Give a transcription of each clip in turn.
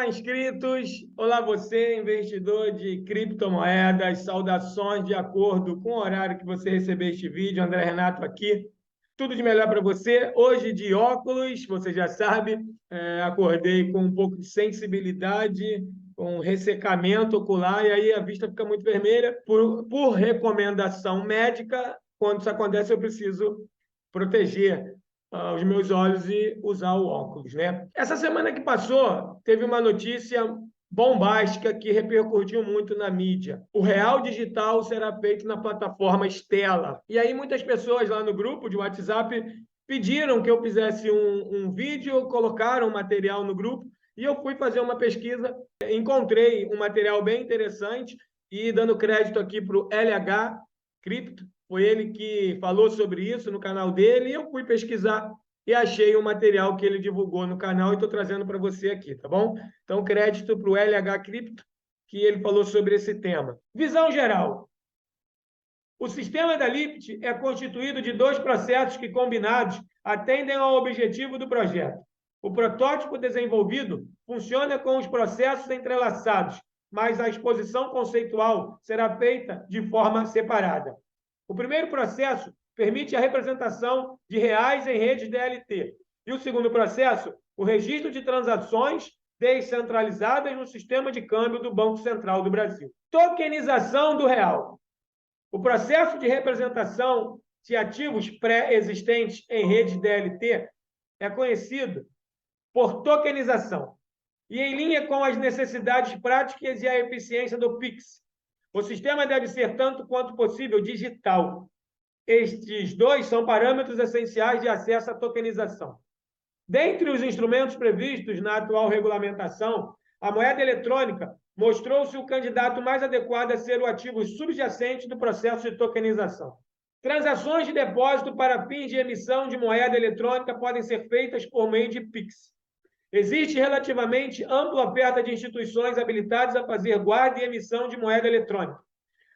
Olá, inscritos! Olá, você, investidor de criptomoedas. Saudações de acordo com o horário que você receber este vídeo. André Renato aqui. Tudo de melhor para você. Hoje de óculos, você já sabe, acordei com um pouco de sensibilidade, com ressecamento ocular, e aí a vista fica muito vermelha. Por recomendação médica, quando isso acontece, eu preciso proteger os meus olhos e usar o óculos, né? Essa semana que passou, teve uma notícia bombástica que repercutiu muito na mídia. O Real Digital será feito na plataforma Stella. E aí muitas pessoas lá no grupo de WhatsApp pediram que eu fizesse um vídeo, colocaram material no grupo, e eu fui fazer uma pesquisa, encontrei um material bem interessante, e dando crédito aqui para o LH Crypto, foi ele que falou sobre isso no canal dele, e eu fui pesquisar e achei o material que ele divulgou no canal e estou trazendo para você aqui, tá bom? Então, crédito para o LH Crypto, que ele falou sobre esse tema. Visão geral. O sistema da Lipt é constituído de dois processos que, combinados, atendem ao objetivo do projeto. O protótipo desenvolvido funciona com os processos entrelaçados, mas a exposição conceitual será feita de forma separada. O primeiro processo permite a representação de reais em redes DLT. E o segundo processo, o registro de transações descentralizadas no sistema de câmbio do Banco Central do Brasil. Tokenização do real. O processo de representação de ativos pré-existentes em redes DLT é conhecido por tokenização. E em linha com as necessidades práticas e a eficiência do Pix, o sistema deve ser tanto quanto possível digital. Estes dois são parâmetros essenciais de acesso à tokenização. Dentre os instrumentos previstos na atual regulamentação, a moeda eletrônica mostrou-se o candidato mais adequado a ser o ativo subjacente do processo de tokenização. Transações de depósito para fins de emissão de moeda eletrônica podem ser feitas por meio de Pix. Existe relativamente ampla oferta de instituições habilitadas a fazer guarda e emissão de moeda eletrônica.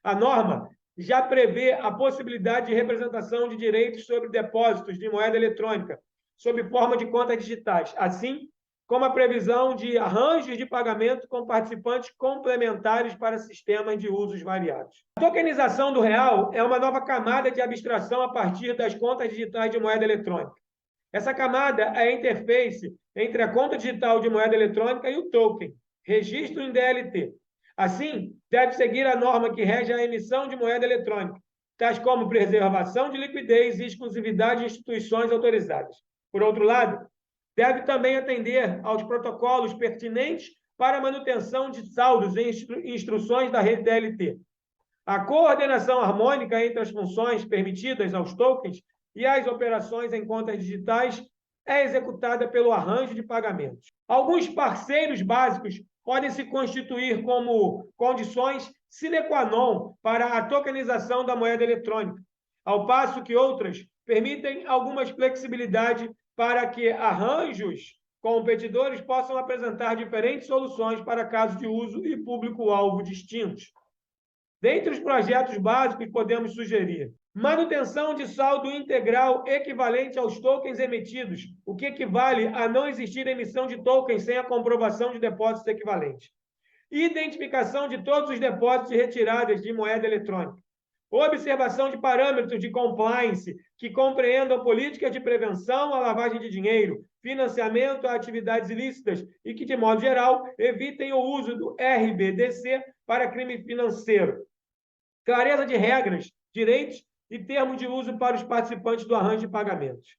A norma já prevê a possibilidade de representação de direitos sobre depósitos de moeda eletrônica, sob forma de contas digitais, assim como a previsão de arranjos de pagamento com participantes complementares para sistemas de usos variados. A tokenização do real é uma nova camada de abstração a partir das contas digitais de moeda eletrônica. Essa camada é a interface entre a conta digital de moeda eletrônica e o token, registro em DLT. Assim, deve seguir a norma que rege a emissão de moeda eletrônica, tais como preservação de liquidez e exclusividade de instituições autorizadas. Por outro lado, deve também atender aos protocolos pertinentes para a manutenção de saldos em instruções da rede DLT. A coordenação harmônica entre as funções permitidas aos tokens e as operações em contas digitais é executada pelo arranjo de pagamentos. Alguns parceiros básicos podem se constituir como condições sine qua non para a tokenização da moeda eletrônica, ao passo que outras permitem alguma flexibilidade para que arranjos competidores possam apresentar diferentes soluções para casos de uso e público-alvo distintos. Dentre os projetos básicos, podemos sugerir manutenção de saldo integral equivalente aos tokens emitidos, o que equivale a não existir emissão de tokens sem a comprovação de depósitos equivalentes. Identificação de todos os depósitos e retiradas de moeda eletrônica. Observação de parâmetros de compliance que compreendam políticas de prevenção à lavagem de dinheiro, financiamento a atividades ilícitas e que, de modo geral, evitem o uso do RBDC para crime financeiro. Clareza de regras, direitos e termos de uso para os participantes do arranjo de pagamentos.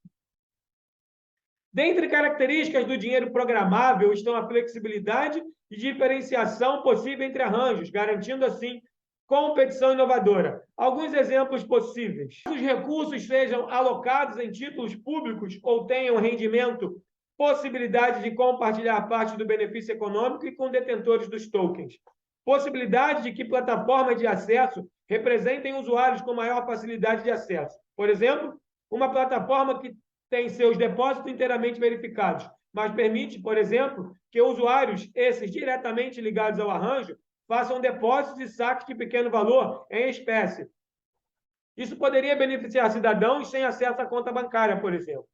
Dentre características do dinheiro programável estão a flexibilidade e diferenciação possível entre arranjos, garantindo, assim, competição inovadora. Alguns exemplos possíveis. Os recursos sejam alocados em títulos públicos ou tenham rendimento, possibilidade de compartilhar parte do benefício econômico e com detentores dos tokens. Possibilidade de que plataformas de acesso representem usuários com maior facilidade de acesso. Por exemplo, uma plataforma que tem seus depósitos inteiramente verificados, mas permite, por exemplo, que usuários, esses diretamente ligados ao arranjo, façam depósitos e saques de pequeno valor em espécie. Isso poderia beneficiar cidadãos sem acesso à conta bancária, por exemplo.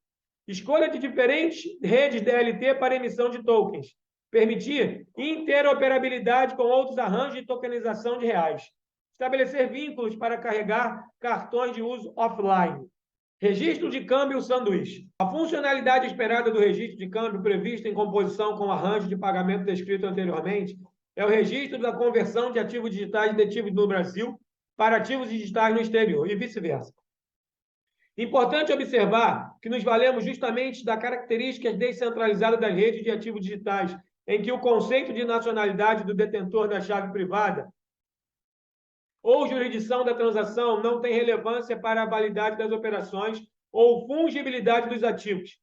Escolha de diferentes redes DLT para emissão de tokens. permitir interoperabilidade com outros arranjos de tokenização de reais, estabelecer vínculos para carregar cartões de uso offline, registro de câmbio sanduíche. A funcionalidade esperada do registro de câmbio previsto em composição com o arranjo de pagamento descrito anteriormente é o registro da conversão de ativos digitais detidos no Brasil para ativos digitais no exterior e vice-versa. Importante observar que nos valemos justamente das características descentralizadas das redes de ativos digitais, em que o conceito de nacionalidade do detentor da chave privada ou jurisdição da transação não tem relevância para a validade das operações ou fungibilidade dos ativos.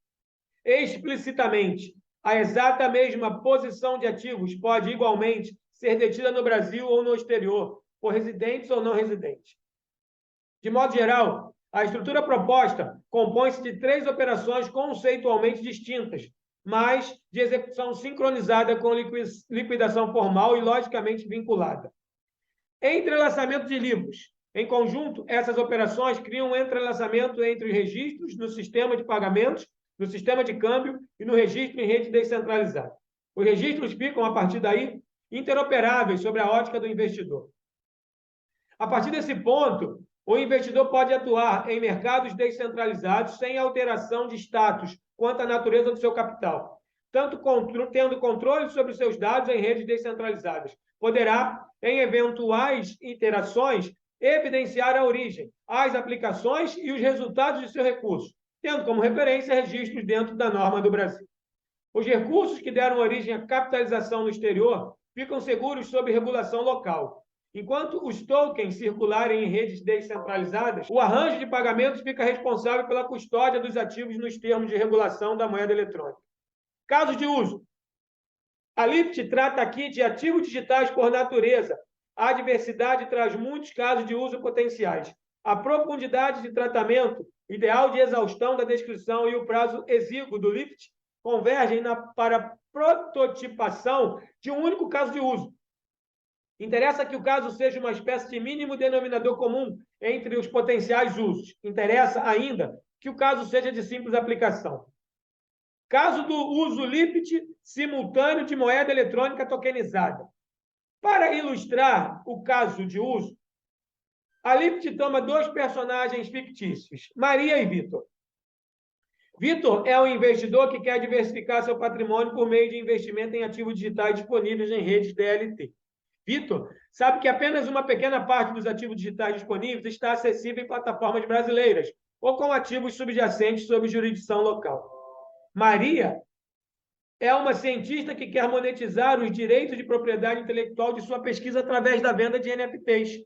Explicitamente, a exata mesma posição de ativos pode igualmente ser detida no Brasil ou no exterior, por residentes ou não residentes. De modo geral, a estrutura proposta compõe-se de 3 operações conceitualmente distintas, mas de execução sincronizada com liquidação formal e logicamente vinculada. Entrelaçamento de livros. Em conjunto, essas operações criam um entrelaçamento entre os registros no sistema de pagamentos, no sistema de câmbio e no registro em rede descentralizada. Os registros ficam, a partir daí, interoperáveis sobre a ótica do investidor. A partir desse ponto, o investidor pode atuar em mercados descentralizados sem alteração de status quanto à natureza do seu capital, tanto tendo controle sobre os seus dados em redes descentralizadas. Poderá, em eventuais interações, evidenciar a origem, as aplicações e os resultados de seu recurso, tendo como referência registros dentro da norma do Brasil. Os recursos que deram origem à capitalização no exterior ficam seguros sob regulação local. Enquanto os tokens circularem em redes descentralizadas, o arranjo de pagamentos fica responsável pela custódia dos ativos nos termos de regulação da moeda eletrônica. Casos de uso. A LIFT trata aqui de ativos digitais por natureza. A diversidade traz muitos casos de uso potenciais. A profundidade de tratamento, ideal de exaustão da descrição e o prazo exíguo do LIFT convergem para a prototipação de um único caso de uso. Interessa que o caso seja uma espécie de mínimo denominador comum entre os potenciais usos. Interessa ainda que o caso seja de simples aplicação. Caso do uso LIFT simultâneo de moeda eletrônica tokenizada. Para ilustrar o caso de uso, a LIFT toma 2 personagens fictícios, Maria e Vitor. Vitor é um investidor que quer diversificar seu patrimônio por meio de investimento em ativos digitais disponíveis em redes DLT. Vitor sabe que apenas uma pequena parte dos ativos digitais disponíveis está acessível em plataformas brasileiras ou com ativos subjacentes sob jurisdição local. Maria é uma cientista que quer monetizar os direitos de propriedade intelectual de sua pesquisa através da venda de NFTs.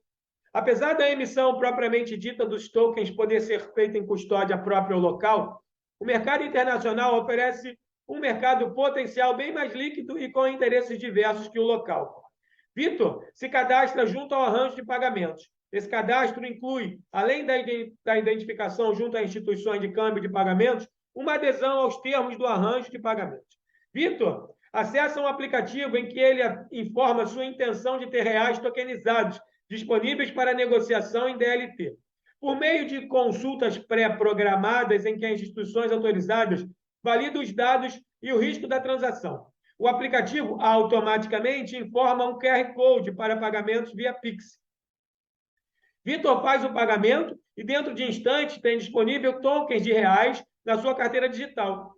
Apesar da emissão propriamente dita dos tokens poder ser feita em custódia própria ou local, o mercado internacional oferece um mercado potencial bem mais líquido e com interesses diversos que o local. Vitor se cadastra junto ao arranjo de pagamentos. Esse cadastro inclui, além da identificação junto a instituições de câmbio de pagamentos, uma adesão aos termos do arranjo de pagamentos. Vitor acessa um aplicativo em que ele informa sua intenção de ter reais tokenizados disponíveis para negociação em DLT. Por meio de consultas pré-programadas em que as instituições autorizadas validam os dados e o risco da transação. O aplicativo automaticamente informa um QR Code para pagamentos via Pix. Vitor faz o pagamento e, dentro de instantes, tem disponível tokens de reais na sua carteira digital.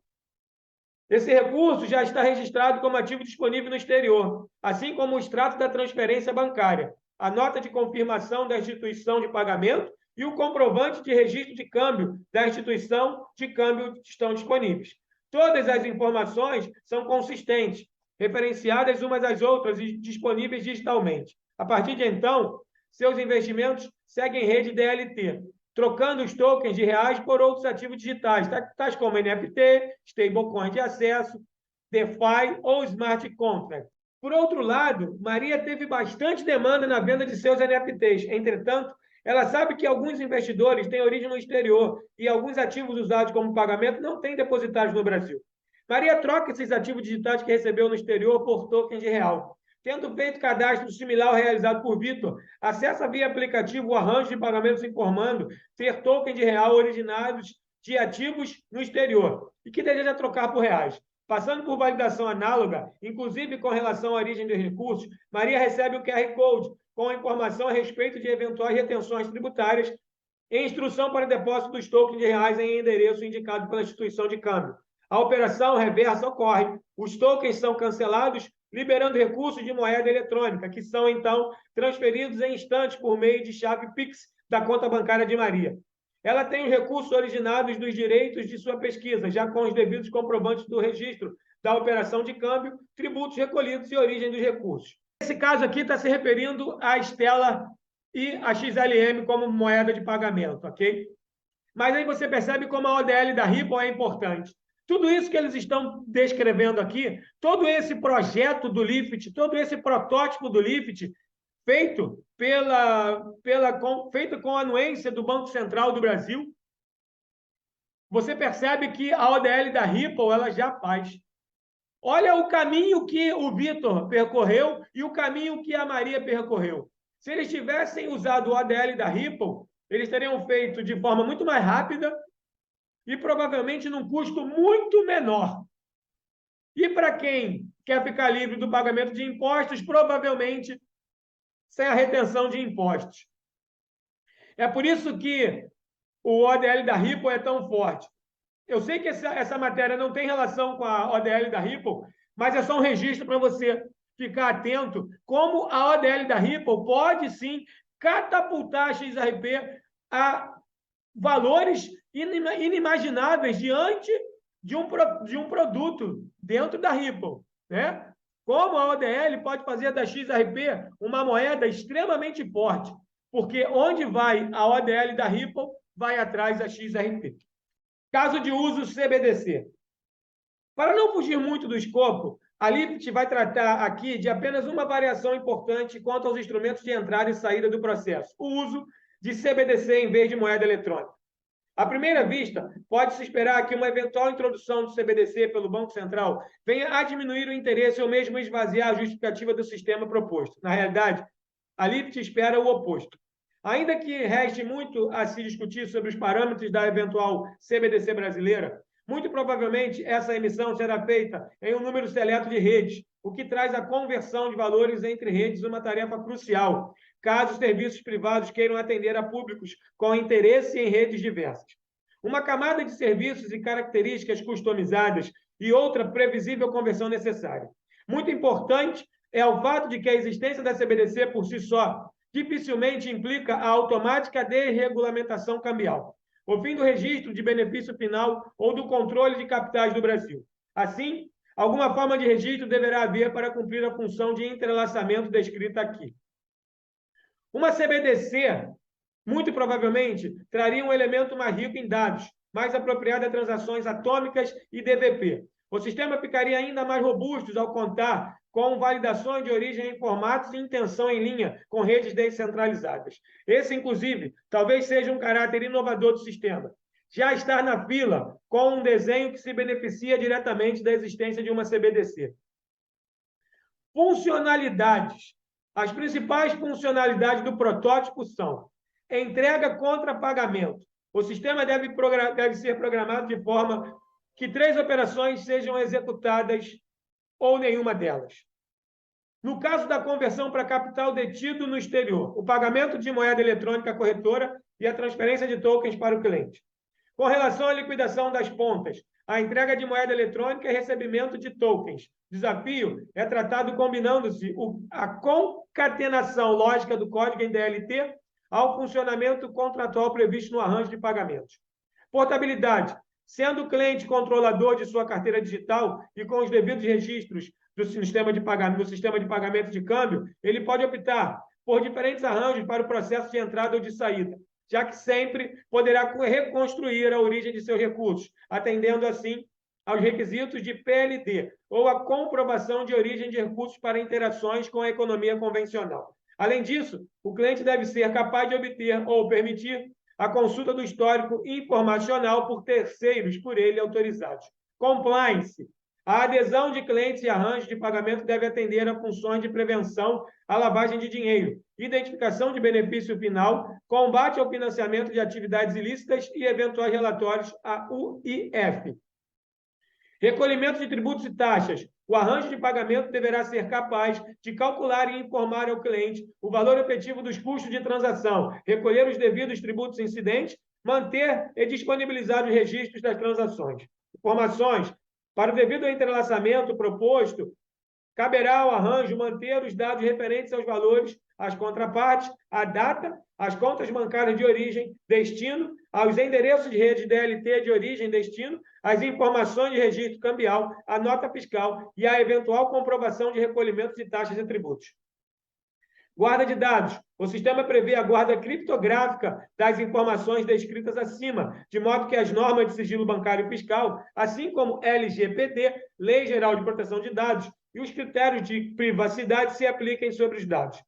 Esse recurso já está registrado como ativo disponível no exterior, assim como o extrato da transferência bancária, a nota de confirmação da instituição de pagamento e o comprovante de registro de câmbio da instituição de câmbio estão disponíveis. Todas as informações são consistentes, referenciadas umas às outras e disponíveis digitalmente. A partir de então, seus investimentos seguem rede DLT, trocando os tokens de reais por outros ativos digitais, tais como NFT, stablecoin de acesso, DeFi ou smart contract. Por outro lado, Maria teve bastante demanda na venda de seus NFTs. Entretanto, ela sabe que alguns investidores têm origem no exterior e alguns ativos usados como pagamento não têm depositários no Brasil. Maria troca esses ativos digitais que recebeu no exterior por tokens de real. Tendo feito cadastro similar ao realizado por Vitor, acessa via aplicativo o arranjo de pagamentos informando ter token de real originados de ativos no exterior e que deseja trocar por reais. Passando por validação análoga, inclusive com relação à origem dos recursos, Maria recebe o QR Code com a informação a respeito de eventuais retenções tributárias e instrução para depósito dos tokens de reais em endereço indicado pela instituição de câmbio. A operação reversa ocorre, os tokens são cancelados, liberando recursos de moeda eletrônica, que são, então, transferidos em instantes por meio de chave Pix da conta bancária de Maria. Ela tem os recursos originados dos direitos de sua pesquisa, já com os devidos comprovantes do registro da operação de câmbio, tributos recolhidos e origem dos recursos. Esse caso aqui está se referindo à Stella e a XLM como moeda de pagamento, ok? Mas aí você percebe como a ODL da Ripple é importante. Tudo isso que eles estão descrevendo aqui, todo esse projeto do Lift, todo esse protótipo do Lift, feito com a anuência do Banco Central do Brasil, você percebe que a ODL da Ripple ela já faz. Olha o caminho que o Vitor percorreu e o caminho que a Maria percorreu. Se eles tivessem usado o ODL da Ripple, eles teriam feito de forma muito mais rápida e provavelmente num custo muito menor. E para quem quer ficar livre do pagamento de impostos, provavelmente sem a retenção de impostos. É por isso que o ODL da Ripple é tão forte. Eu sei que essa matéria não tem relação com a ODL da Ripple, mas é só um registro para você ficar atento como a ODL da Ripple pode, sim, catapultar a XRP a valores inimagináveis diante de um produto dentro da Ripple, né? Como a ODL pode fazer da XRP uma moeda extremamente forte, porque onde vai a ODL da Ripple, vai atrás a XRP. Caso de uso CBDC. Para não fugir muito do escopo, a Lift vai tratar aqui de apenas uma variação importante quanto aos instrumentos de entrada e saída do processo, o uso de CBDC em vez de moeda eletrônica. À primeira vista, pode-se esperar que uma eventual introdução do CBDC pelo Banco Central venha a diminuir o interesse ou mesmo esvaziar a justificativa do sistema proposto. Na realidade, a Lift espera o oposto. Ainda que reste muito a se discutir sobre os parâmetros da eventual CBDC brasileira, muito provavelmente essa emissão será feita em um número seleto de redes, o que traz a conversão de valores entre redes uma tarefa crucial, caso os serviços privados queiram atender a públicos com interesse em redes diversas. Uma camada de serviços e características customizadas e outra previsível conversão necessária. Muito importante é o fato de que a existência da CBDC por si só dificilmente implica a automática desregulamentação cambial, o fim do registro de benefício final ou do controle de capitais do Brasil. Assim, alguma forma de registro deverá haver para cumprir a função de entrelaçamento descrita aqui. Uma CBDC, muito provavelmente, traria um elemento mais rico em dados, mais apropriado a transações atômicas e DVP. O sistema ficaria ainda mais robusto ao contar com validações de origem em formatos e intenção em linha com redes descentralizadas. Esse, inclusive, talvez seja um caráter inovador do sistema. Já estar na fila com um desenho que se beneficia diretamente da existência de uma CBDC. Funcionalidades. As principais funcionalidades do protótipo são: entrega contra pagamento. O sistema deve ser programado de forma que 3 operações sejam executadas ou nenhuma delas. No caso da conversão para capital detido no exterior, o pagamento de moeda eletrônica à corretora e a transferência de tokens para o cliente. Com relação à liquidação das pontas, a entrega de moeda eletrônica e recebimento de tokens. Desafio é tratado combinando-se a concatenação lógica do código em DLT ao funcionamento contratual previsto no arranjo de pagamentos. Portabilidade. Sendo o cliente controlador de sua carteira digital e com os devidos registros do sistema de pagamento de câmbio, ele pode optar por diferentes arranjos para o processo de entrada ou de saída, já que sempre poderá reconstruir a origem de seus recursos, atendendo, assim, aos requisitos de PLD, ou a comprovação de origem de recursos para interações com a economia convencional. Além disso, o cliente deve ser capaz de obter ou permitir a consulta do histórico informacional por terceiros por ele autorizados. Compliance. A adesão de clientes e arranjos de pagamento deve atender a funções de prevenção à lavagem de dinheiro, identificação de benefício final, combate ao financiamento de atividades ilícitas e eventuais relatórios à UIF. Recolhimento de tributos e taxas. O arranjo de pagamento deverá ser capaz de calcular e informar ao cliente o valor efetivo dos custos de transação, recolher os devidos tributos incidentes, manter e disponibilizar os registros das transações. Informações. Para o devido entrelaçamento proposto, caberá ao arranjo manter os dados referentes aos valores, às contrapartes, à data, às contas bancárias de origem, destino, aos endereços de rede DLT de origem, destino, as informações de registro cambial, a nota fiscal e a eventual comprovação de recolhimento de taxas e tributos. Guarda de dados. O sistema prevê a guarda criptográfica das informações descritas acima, de modo que as normas de sigilo bancário e fiscal, assim como LGPD, Lei Geral de Proteção de Dados, e os critérios de privacidade se apliquem sobre os dados.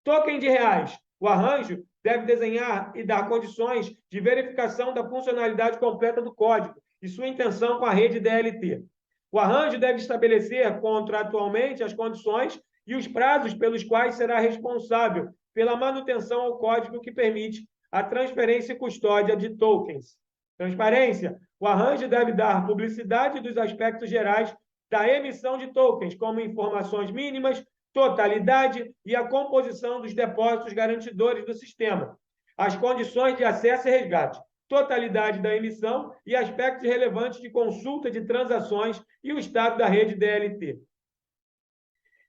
Token de reais. O arranjo deve desenhar e dar condições de verificação da funcionalidade completa do código e sua intenção com a rede DLT. O arranjo deve estabelecer contratualmente as condições e os prazos pelos quais será responsável pela manutenção ao código que permite a transferência e custódia de tokens. Transparência. O arranjo deve dar publicidade dos aspectos gerais da emissão de tokens, como informações mínimas, totalidade e a composição dos depósitos garantidores do sistema, as condições de acesso e resgate, totalidade da emissão e aspectos relevantes de consulta de transações e o estado da rede DLT.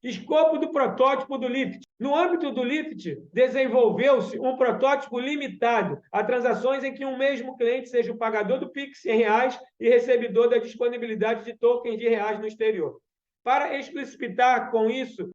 Escopo do protótipo do LIFT. No âmbito do LIFT, desenvolveu-se um protótipo limitado a transações em que um mesmo cliente seja o pagador do Pix em reais e recebedor da disponibilidade de tokens de reais no exterior. Para explicitar como isso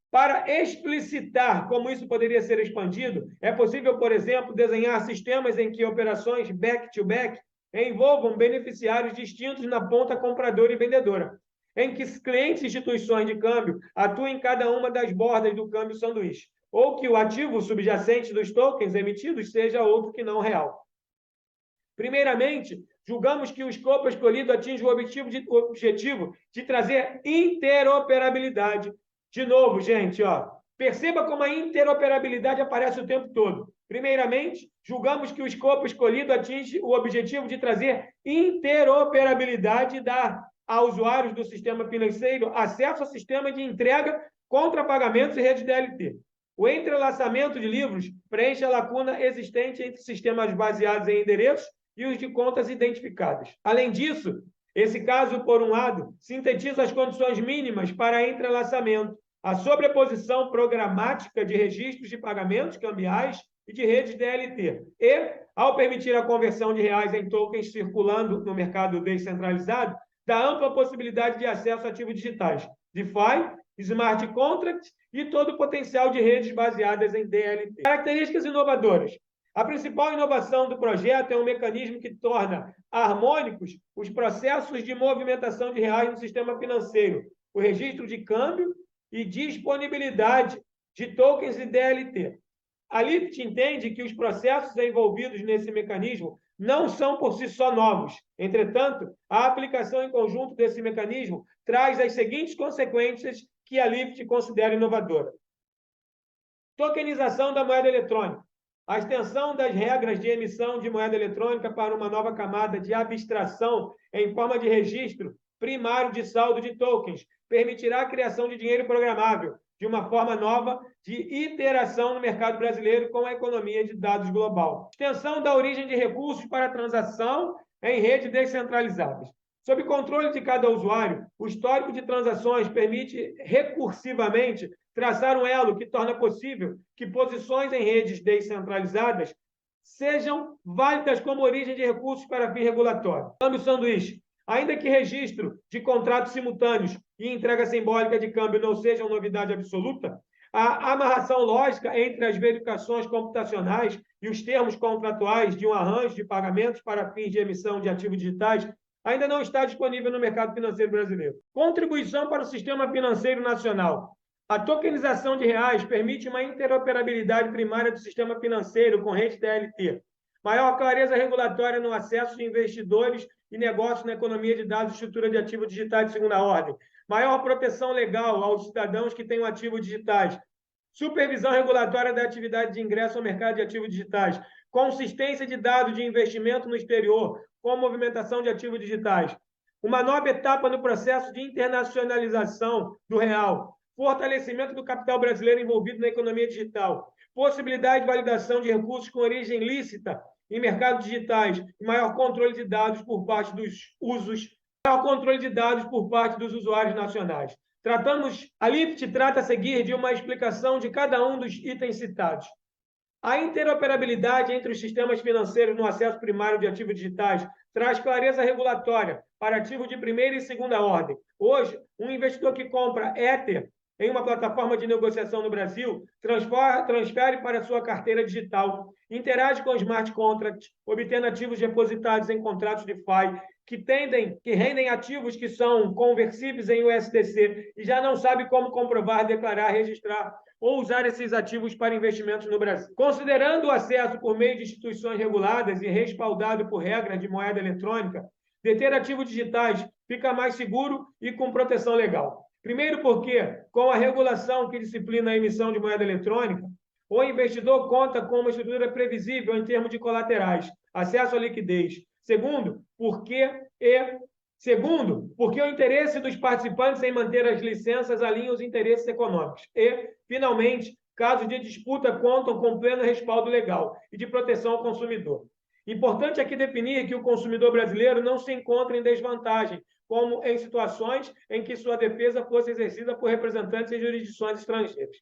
poderia ser expandido, é possível, por exemplo, desenhar sistemas em que operações back-to-back envolvam beneficiários distintos na ponta compradora e vendedora, em que clientes e instituições de câmbio atuem em cada uma das bordas do câmbio sanduíche, ou que o ativo subjacente dos tokens emitidos seja outro que não real. Primeiramente, julgamos que o escopo escolhido atinge o objetivo de trazer interoperabilidade. De novo, gente, perceba como a interoperabilidade aparece o tempo todo. Primeiramente, julgamos que o escopo escolhido atinge o objetivo de trazer interoperabilidade e dar a usuários do sistema financeiro acesso ao sistema de entrega contra pagamentos e rede DLT. O entrelaçamento de livros preenche a lacuna existente entre sistemas baseados em endereços e os de contas identificadas. Além disso, esse caso, por um lado, sintetiza as condições mínimas para entrelaçamento, a sobreposição programática de registros de pagamentos cambiais e de redes DLT, e, ao permitir a conversão de reais em tokens circulando no mercado descentralizado, da ampla possibilidade de acesso a ativos digitais, DeFi, Smart Contracts e todo o potencial de redes baseadas em DLT. Características inovadoras. A principal inovação do projeto é um mecanismo que torna harmônicos os processos de movimentação de reais no sistema financeiro, o registro de câmbio e disponibilidade de tokens e DLT. A LIFT entende que os processos envolvidos nesse mecanismo não são por si só novos. Entretanto, a aplicação em conjunto desse mecanismo traz as seguintes consequências que a LIFT considera inovadora. Tokenização da moeda eletrônica. A extensão das regras de emissão de moeda eletrônica para uma nova camada de abstração em forma de registro primário de saldo de tokens permitirá a criação de dinheiro programável, de uma forma nova de iteração no mercado brasileiro com a economia de dados global. Extensão da origem de recursos para transação em redes descentralizadas. Sob controle de cada usuário, o histórico de transações permite recursivamente traçar um elo que torna possível que posições em redes descentralizadas sejam válidas como origem de recursos para fim regulatório. Câmbio sanduíche. Ainda que registro de contratos simultâneos e entrega simbólica de câmbio não sejam novidade absoluta, a amarração lógica entre as verificações computacionais e os termos contratuais de um arranjo de pagamentos para fins de emissão de ativos digitais ainda não está disponível no mercado financeiro brasileiro. Contribuição para o sistema financeiro nacional. A tokenização de reais permite uma interoperabilidade primária do sistema financeiro com rede DLT, maior clareza regulatória no acesso de investidores e negócios na economia de dados e estrutura de ativos digitais de segunda ordem, maior proteção legal aos cidadãos que tenham ativos digitais, supervisão regulatória da atividade de ingresso ao mercado de ativos digitais, consistência de dados de investimento no exterior com movimentação de ativos digitais, uma nova etapa no processo de internacionalização do real, fortalecimento do capital brasileiro envolvido na economia digital, possibilidade de validação de recursos com origem lícita em mercados digitais e maior controle de dados por parte dos usuários nacionais. A LIFT trata a seguir de uma explicação de cada um dos itens citados. A interoperabilidade entre os sistemas financeiros no acesso primário de ativos digitais traz clareza regulatória para ativos de primeira e segunda ordem. Hoje, um investidor que compra Ether em uma plataforma de negociação no Brasil transfere para sua carteira digital, interage com smart contracts, obtendo ativos depositados em contratos DeFi, que rendem ativos que são conversíveis em USDC e já não sabe como comprovar, declarar, registrar ou usar esses ativos para investimentos no Brasil. Considerando o acesso por meio de instituições reguladas e respaldado por regras de moeda eletrônica, deter ativos digitais fica mais seguro e com proteção legal. Primeiro porque, com a regulação que disciplina a emissão de moeda eletrônica, o investidor conta com uma estrutura previsível em termos de colaterais, acesso à liquidez. Segundo, porque o interesse dos participantes em manter as licenças alinha os interesses econômicos. E, finalmente, casos de disputa contam com pleno respaldo legal e de proteção ao consumidor. Importante aqui definir que o consumidor brasileiro não se encontra em desvantagem, como em situações em que sua defesa fosse exercida por representantes em jurisdições estrangeiras.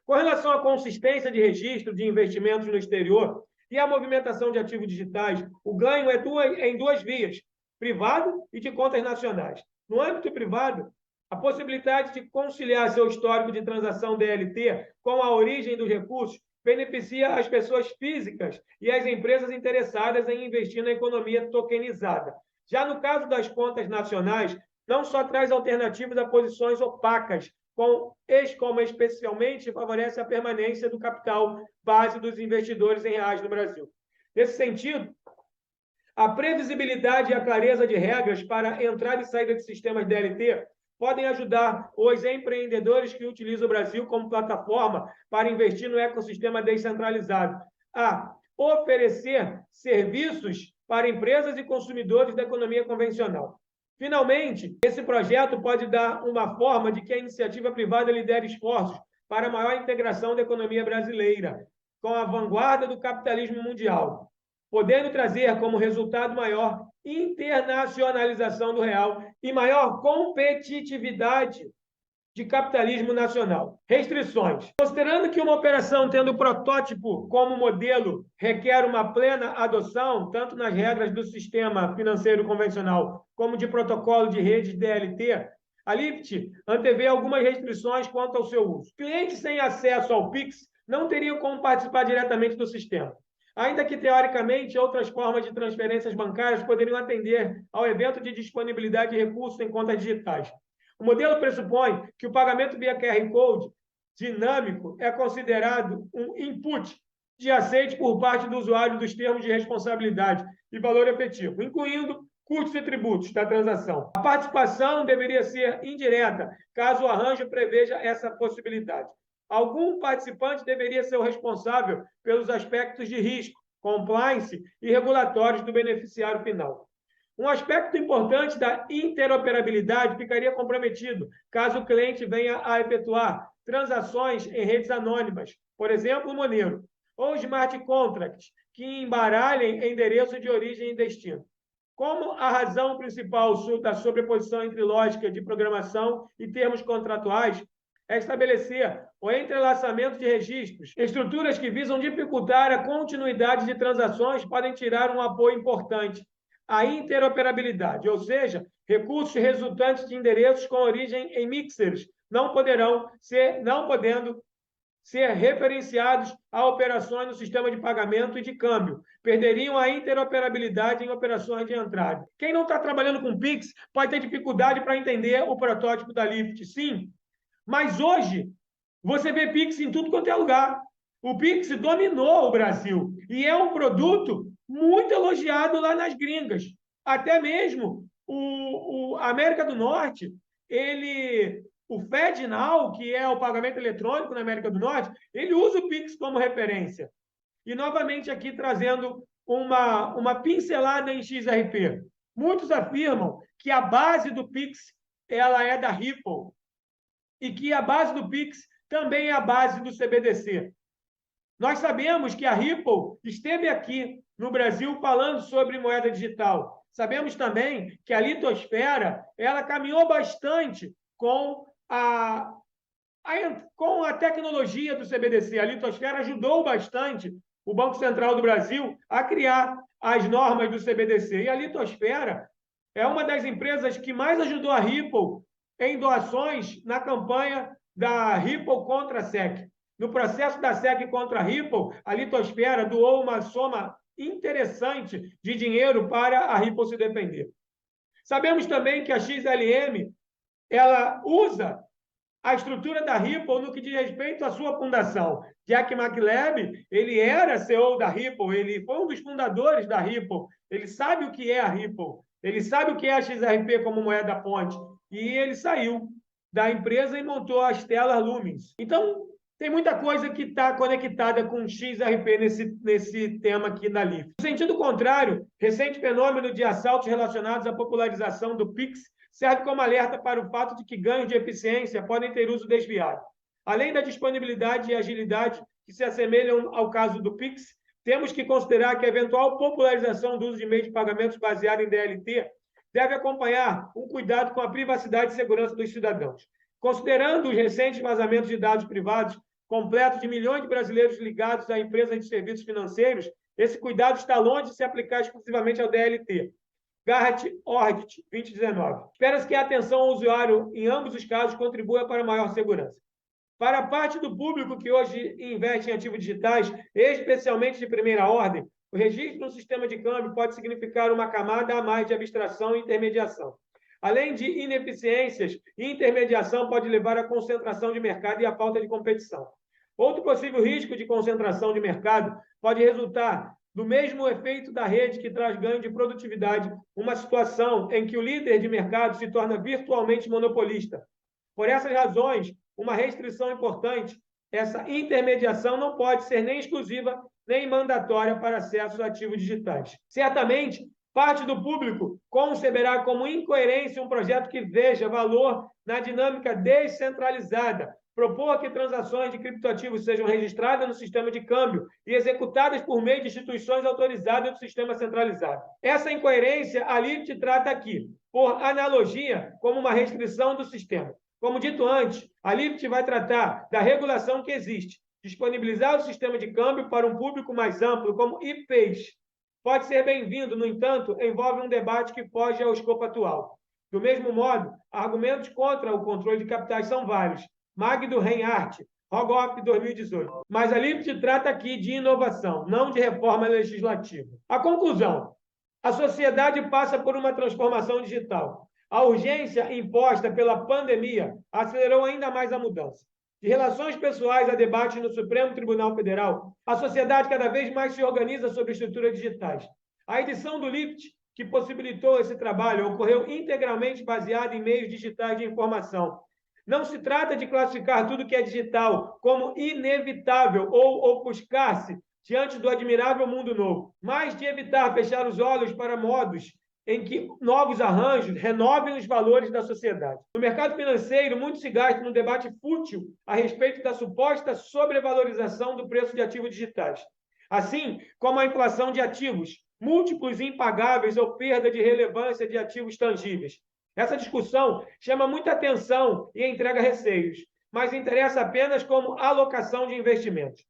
Com relação à consistência de registro de investimentos no exterior e à movimentação de ativos digitais, o ganho é em duas vias, privado e de contas nacionais. No âmbito privado, a possibilidade de conciliar seu histórico de transação DLT com a origem dos recursos beneficia as pessoas físicas e as empresas interessadas em investir na economia tokenizada. Já no caso das contas nacionais, não só traz alternativas a posições opacas, como especialmente favorece a permanência do capital base dos investidores em reais no Brasil. Nesse sentido, a previsibilidade e a clareza de regras para a entrada e saída de sistemas DLT podem ajudar os empreendedores que utilizam o Brasil como plataforma para investir no ecossistema descentralizado a oferecer serviços para empresas e consumidores da economia convencional. Finalmente, esse projeto pode dar uma forma de que a iniciativa privada lidere esforços para a maior integração da economia brasileira, com a vanguarda do capitalismo mundial, podendo trazer como resultado maior internacionalização do real e maior competitividade de capitalismo nacional. Restrições. Considerando que uma operação tendo protótipo como modelo requer uma plena adoção, tanto nas regras do sistema financeiro convencional como de protocolo de redes DLT, a LIFT antevê algumas restrições quanto ao seu uso. Clientes sem acesso ao PIX não teriam como participar diretamente do sistema, ainda que, teoricamente, outras formas de transferências bancárias poderiam atender ao evento de disponibilidade de recursos em contas digitais. O modelo pressupõe que o pagamento via QR Code dinâmico é considerado um input de aceite por parte do usuário dos termos de responsabilidade e valor efetivo, incluindo custos e tributos da transação. A participação deveria ser indireta, caso o arranjo preveja essa possibilidade. Algum participante deveria ser o responsável pelos aspectos de risco, compliance e regulatórios do beneficiário final. Um aspecto importante da interoperabilidade ficaria comprometido caso o cliente venha a efetuar transações em redes anônimas, por exemplo, o Monero, ou smart contracts, que embaralhem endereço de origem e destino. Como a razão principal da sobreposição entre lógica de programação e termos contratuais é estabelecer o entrelaçamento de registros, estruturas que visam dificultar a continuidade de transações podem tirar um apoio importante. A interoperabilidade, ou seja, recursos resultantes de endereços com origem em mixers, não podendo ser referenciados a operações no sistema de pagamento e de câmbio. Perderiam a interoperabilidade em operações de entrada. Quem não está trabalhando com Pix pode ter dificuldade para entender o protótipo da LIFT, sim, mas hoje você vê Pix em tudo quanto é lugar. O Pix dominou o Brasil e é um produto muito elogiado lá nas gringas. Até mesmo a América do Norte, o FedNow, que é o pagamento eletrônico na América do Norte, ele usa o Pix como referência. E, novamente, aqui trazendo uma pincelada em XRP. Muitos afirmam que a base do Pix ela é da Ripple e que a base do Pix também é a base do CBDC. Nós sabemos que a Ripple esteve aqui no Brasil falando sobre moeda digital. Sabemos também que a litosfera ela caminhou bastante com a tecnologia do CBDC. A litosfera ajudou bastante o Banco Central do Brasil a criar as normas do CBDC. E a litosfera é uma das empresas que mais ajudou a Ripple em doações na campanha da Ripple contra a SEC. No processo da SEC contra a Ripple, a litosfera doou uma soma interessante de dinheiro para a Ripple se defender. Sabemos também que a XLM ela usa a estrutura da Ripple no que diz respeito à sua fundação. Jack McLab, ele era CEO da Ripple, ele foi um dos fundadores da Ripple, ele sabe o que é a Ripple, ele sabe o que é a XRP como moeda ponte, e ele saiu da empresa e montou a Stellar Lumens. Então, tem muita coisa que está conectada com XRP nesse tema aqui da LIF. No sentido contrário, recente fenômeno de assaltos relacionados à popularização do Pix serve como alerta para o fato de que ganhos de eficiência podem ter uso desviado. Além da disponibilidade e agilidade que se assemelham ao caso do Pix, temos que considerar que a eventual popularização do uso de meios de pagamentos baseado em DLT deve acompanhar um cuidado com a privacidade e segurança dos cidadãos. Considerando os recentes vazamentos de dados privados completos de milhões de brasileiros ligados a empresas de serviços financeiros, esse cuidado está longe de se aplicar exclusivamente ao DLT. Garrett Ordit, 2019. Espera-se que a atenção ao usuário, em ambos os casos, contribua para maior segurança. Para a parte do público que hoje investe em ativos digitais, especialmente de primeira ordem, o registro no sistema de câmbio pode significar uma camada a mais de abstração e intermediação. Além de ineficiências, intermediação pode levar à concentração de mercado e à falta de competição. Outro possível risco de concentração de mercado pode resultar do mesmo efeito da rede que traz ganho de produtividade, uma situação em que o líder de mercado se torna virtualmente monopolista. Por essas razões, uma restrição importante, essa intermediação não pode ser nem exclusiva nem mandatória para acesso a ativos digitais. Certamente, parte do público conceberá como incoerência um projeto que veja valor na dinâmica descentralizada, propor que transações de criptoativos sejam registradas no sistema de câmbio e executadas por meio de instituições autorizadas do sistema centralizado. Essa incoerência a LIFT trata aqui, por analogia, como uma restrição do sistema. Como dito antes, a LIFT vai tratar da regulação que existe, disponibilizar o sistema de câmbio para um público mais amplo, como IPs. Pode ser bem-vindo, no entanto, envolve um debate que foge ao escopo atual. Do mesmo modo, argumentos contra o controle de capitais são vários. Magdo Reinhardt, Rogoff, 2018. Mas a LIFT trata aqui de inovação, não de reforma legislativa. A conclusão: a sociedade passa por uma transformação digital. A urgência imposta pela pandemia acelerou ainda mais a mudança. De relações pessoais a debate no Supremo Tribunal Federal, a sociedade cada vez mais se organiza sobre estruturas digitais. A edição do LIFT, que possibilitou esse trabalho, ocorreu integralmente baseada em meios digitais de informação. Não se trata de classificar tudo que é digital como inevitável ou ofuscar-se diante do admirável mundo novo, mas de evitar fechar os olhos para modos em que novos arranjos renovem os valores da sociedade. No mercado financeiro, muito se gasta num debate fútil a respeito da suposta sobrevalorização do preço de ativos digitais, assim como a inflação de ativos, múltiplos impagáveis ou perda de relevância de ativos tangíveis. Essa discussão chama muita atenção e entrega receios, mas interessa apenas como alocação de investimentos.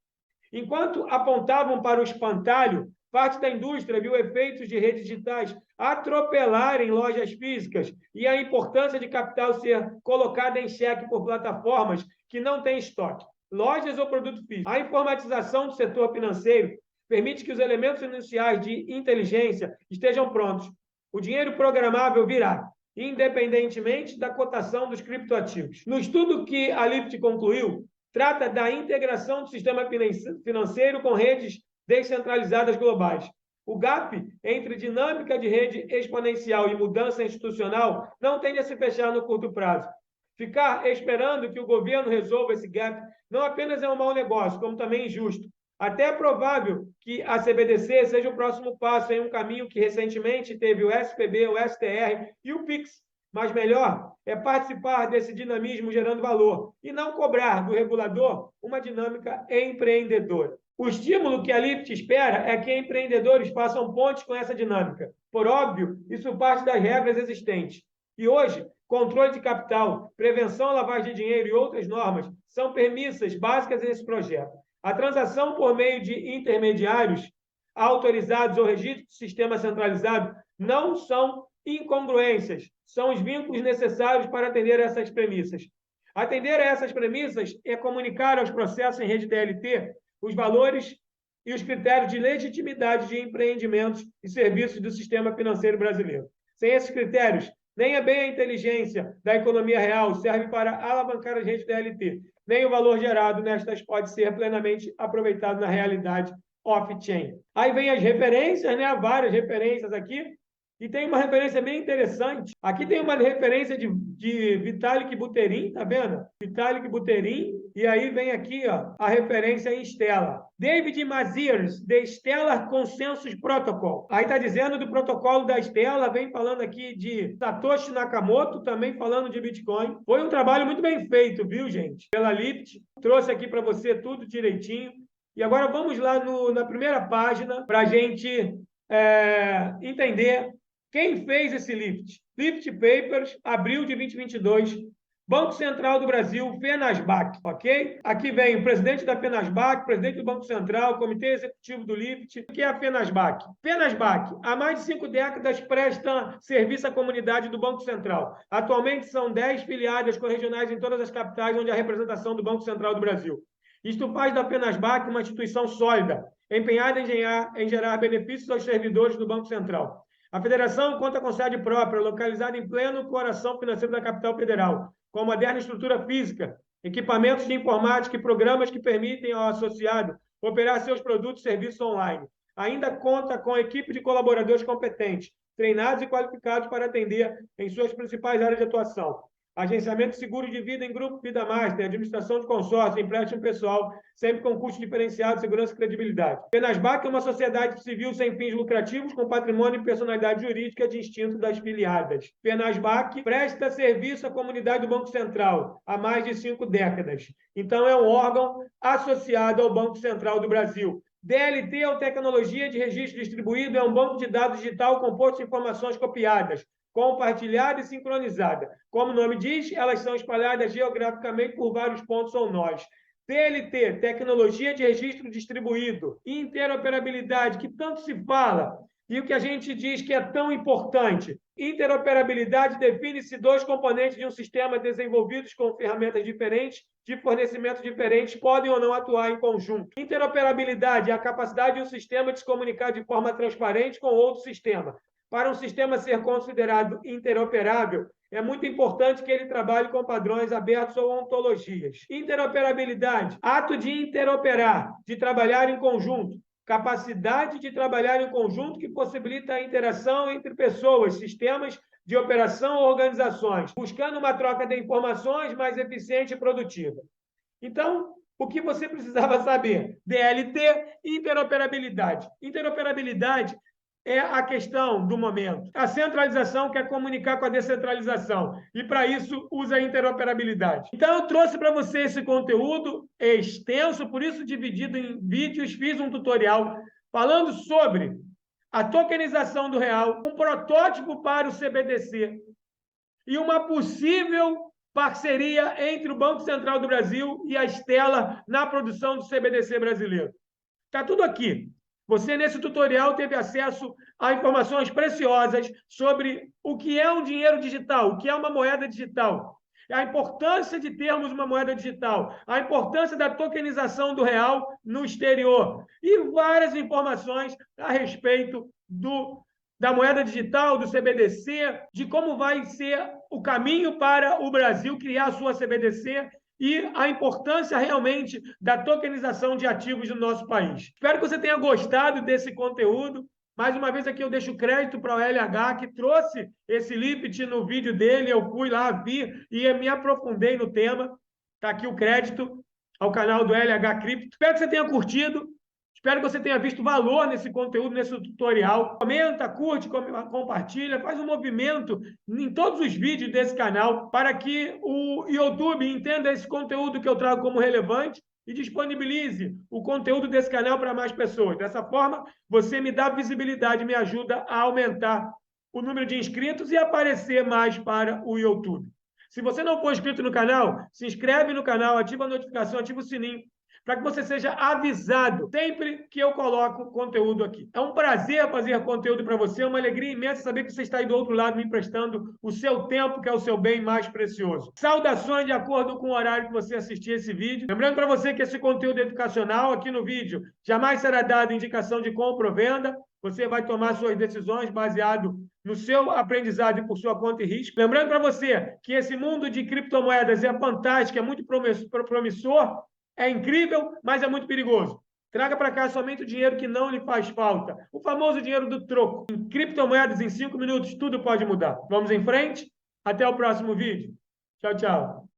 Enquanto apontavam para o espantalho, parte da indústria viu efeitos de redes digitais atropelarem lojas físicas e a importância de capital ser colocada em xeque por plataformas que não têm estoque, lojas ou produto físico. A informatização do setor financeiro permite que os elementos iniciais de inteligência estejam prontos. O dinheiro programável virá, independentemente da cotação dos criptoativos. No estudo que a LIFT concluiu, trata da integração do sistema financeiro com redes descentralizadas globais. O gap entre dinâmica de rede exponencial e mudança institucional não tende a se fechar no curto prazo. Ficar esperando que o governo resolva esse gap não apenas é um mau negócio, como também injusto. Até é provável que a CBDC seja o próximo passo em um caminho que recentemente teve o SPB, o STR e o PIX. Mas melhor é participar desse dinamismo gerando valor e não cobrar do regulador uma dinâmica empreendedora. O estímulo que a Lift espera é que empreendedores façam pontes com essa dinâmica. Por óbvio, isso parte das regras existentes. E hoje, controle de capital, prevenção à lavagem de dinheiro e outras normas são premissas básicas nesse projeto. A transação por meio de intermediários autorizados ou registro de sistema centralizado não são incongruências, são os vínculos necessários para atender a essas premissas. Atender a essas premissas é comunicar aos processos em rede DLT os valores e os critérios de legitimidade de empreendimentos e serviços do sistema financeiro brasileiro. Sem esses critérios, nem a bem a inteligência da economia real serve para alavancar as redes DLT, nem o valor gerado nestas pode ser plenamente aproveitado na realidade off-chain. Aí vem as referências, né? Várias referências aqui, e tem uma referência bem interessante. Aqui tem uma referência de Vitalik Buterin, tá vendo? Vitalik Buterin, e aí vem aqui ó, a referência em Stellar. David Maziers, The Stellar Consensus Protocol. Aí está dizendo do protocolo da Stellar, vem falando aqui de Satoshi Nakamoto, também falando de Bitcoin. Foi um trabalho muito bem feito, viu, gente? Pela Lift. Trouxe aqui para você tudo direitinho. E agora vamos lá na primeira página para a gente entender quem fez esse Lift. Lift Papers, abril de 2022, Banco Central do Brasil, FENASBAC, ok? Aqui vem o presidente da FENASBAC, presidente do Banco Central, comitê executivo do Lift. O que é a FENASBAC? FENASBAC, há mais de 5 décadas, presta serviço à comunidade do Banco Central. Atualmente são 10 filiadas corregionais em todas as capitais onde há representação do Banco Central do Brasil. Isto faz da FENASBAC uma instituição sólida, empenhada em gerar benefícios aos servidores do Banco Central. A federação conta com sede própria, localizada em pleno coração financeiro da capital federal, com moderna estrutura física, equipamentos de informática e programas que permitem ao associado operar seus produtos e serviços online. Ainda conta com equipe de colaboradores competentes, treinados e qualificados para atender em suas principais áreas de atuação. Agenciamento de seguro de vida em grupo Vida Master, administração de consórcio, empréstimo pessoal, sempre com custo diferenciado, segurança e credibilidade. FENASBAC é uma sociedade civil sem fins lucrativos, com patrimônio e personalidade jurídica distinto das filiadas. FENASBAC presta serviço à comunidade do Banco Central há mais de 5 décadas. Então, é um órgão associado ao Banco Central do Brasil. DLT, ou Tecnologia de Registro Distribuído, é um banco de dados digital composto de informações copiadas, compartilhada e sincronizada. Como o nome diz, elas são espalhadas geograficamente por vários pontos ou nós. TLT, Tecnologia de Registro Distribuído, interoperabilidade, que tanto se fala, e o que a gente diz que é tão importante. Interoperabilidade define-se 2 componentes de um sistema desenvolvidos com ferramentas diferentes, de fornecimento diferentes, podem ou não atuar em conjunto. Interoperabilidade é a capacidade de um sistema de se comunicar de forma transparente com outro sistema. Para um sistema ser considerado interoperável, é muito importante que ele trabalhe com padrões abertos ou ontologias. Interoperabilidade, ato de interoperar, de trabalhar em conjunto. Capacidade de trabalhar em conjunto que possibilita a interação entre pessoas, sistemas de operação ou organizações, buscando uma troca de informações mais eficiente e produtiva. Então, o que você precisava saber? DLT, interoperabilidade. Interoperabilidade é a questão do momento. A centralização quer comunicar com a descentralização e, para isso, usa a interoperabilidade. Então, eu trouxe para você esse conteúdo extenso, por isso dividido em vídeos, fiz um tutorial falando sobre a tokenização do real, um protótipo para o CBDC e uma possível parceria entre o Banco Central do Brasil e a Stellar na produção do CBDC brasileiro. Está tudo aqui. Você, nesse tutorial, teve acesso a informações preciosas sobre o que é um dinheiro digital, o que é uma moeda digital, a importância de termos uma moeda digital, a importância da tokenização do real no exterior e várias informações a respeito da moeda digital, do CBDC, de como vai ser o caminho para o Brasil criar a sua CBDC e a importância realmente da tokenização de ativos no nosso país. Espero que você tenha gostado desse conteúdo. Mais uma vez aqui eu deixo crédito para o LH, que trouxe esse Lift no vídeo dele. Eu fui lá, vi e me aprofundei no tema. Está aqui o crédito ao canal do LH Cripto. Espero que você tenha curtido. Espero que você tenha visto valor nesse conteúdo, nesse tutorial. Comenta, curte, compartilha, faz um movimento em todos os vídeos desse canal para que o YouTube entenda esse conteúdo que eu trago como relevante e disponibilize o conteúdo desse canal para mais pessoas. Dessa forma, você me dá visibilidade, me ajuda a aumentar o número de inscritos e aparecer mais para o YouTube. Se você não for inscrito no canal, se inscreve no canal, ativa a notificação, ativa o sininho, para que você seja avisado sempre que eu coloco conteúdo aqui. É um prazer fazer conteúdo para você, é uma alegria imensa saber que você está aí do outro lado me emprestando o seu tempo, que é o seu bem mais precioso. Saudações de acordo com o horário que você assistir esse vídeo. Lembrando para você que esse conteúdo educacional aqui no vídeo jamais será dado indicação de compra ou venda. Você vai tomar suas decisões baseado no seu aprendizado e por sua conta e risco. Lembrando para você que esse mundo de criptomoedas é fantástico, é muito promissor, é incrível, mas é muito perigoso. Traga para cá somente o dinheiro que não lhe faz falta. O famoso dinheiro do troco. Em criptomoedas, em 5 minutos, tudo pode mudar. Vamos em frente? Até o próximo vídeo. Tchau, tchau.